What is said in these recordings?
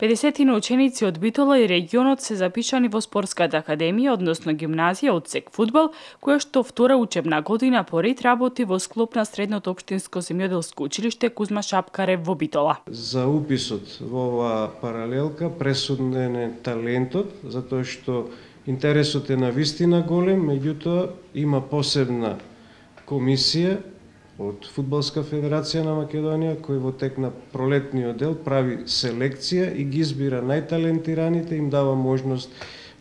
50 ученици од Битола и регионот се запишани во спортската академија, односно гимназија од сек фудбал, која што втора учебна година поред работи во склоп на Средното општинско земјоделско училиште Кузма Шапкарев во Битола. За уписот во оваа паралелка пресуден е талентот, затоа што интересот е навистина голем, меѓутоа има посебна комисија од Фудбалска федерација на Македонија, кој во тек на пролетниот дел прави селекција и ги избира најталентираните, им дава можност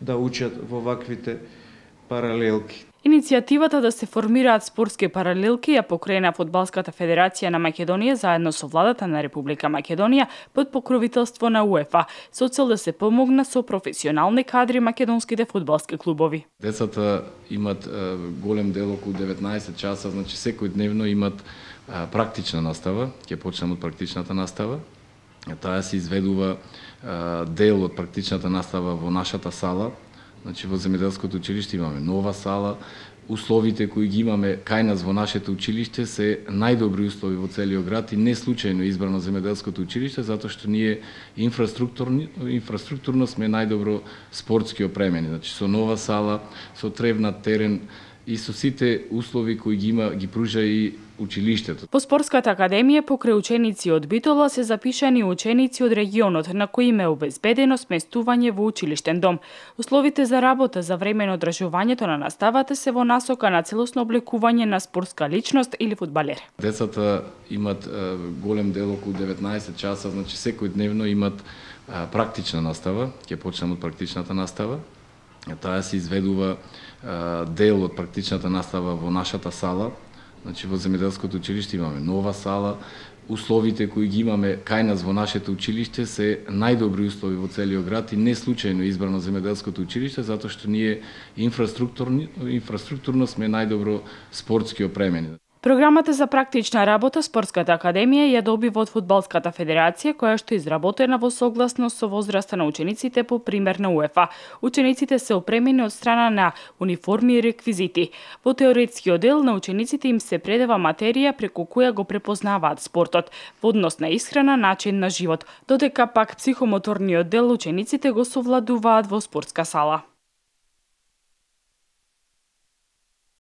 да учат во ваквите паралелки. Иницијативата да се формираат спортски паралелки ја покрена Фудбалската федерација на Македонија заедно со владата на Република Македонија под покровителство на УЕФА, со цел да се помогна со професионални кадри македонските фудбалски клубови. Децата имат голем дел околу 19 часа, значи секојдневно имат практична настава, ќе почнеме од практичната настава. Таа се изведува дел од практичната настава во нашата сала. Значи во земјоделското училиште имаме нова сала. Условите кои ги имаме кај нас во нашето училиште се најдобри услови во целиот град и не случајно избрано земјоделското училиште, затоа што ние инфраструктурно сме најдобро спортски опремени. Значи со нова сала, со тревнат терен и со сите услови кои ги има, ги пружа и училиштето. Во спортската академија покрај ученици од Битола се запишани ученици од регионот на кои им е обезбедено сместување во училиштен дом. Условите за работа за време на одржувањето на наставата се во насока на целосно облекување на спортска личност или фудбалер. Децата имат голем дел околу 19 часа, значи секојдневно имат практична настава, ќе почнеме од практичната настава. Таа се изведува дел од практичната настава во нашата сала. Значи во земјоделското училиште имаме нова сала. Условите кои ги имаме кај нас во нашето училиште се најдобри услови во целиот град и не случајно избрано земјоделското училиште, затоа што ние инфраструктурно сме најдобро спортски опремени. Програмата за практична работа Спортската академија ја добива од Фудбалската федерација, која што е изработена во согласност со возраста на учениците по пример на УЕФА. Учениците се опремени од страна на униформи и реквизити. Во теоретскиот дел на учениците им се предава материја преку која го препознаваат спортот, во однос на исхрана, начин на живот, додека пак психомоторниот дел учениците го совладуваат во спортска сала.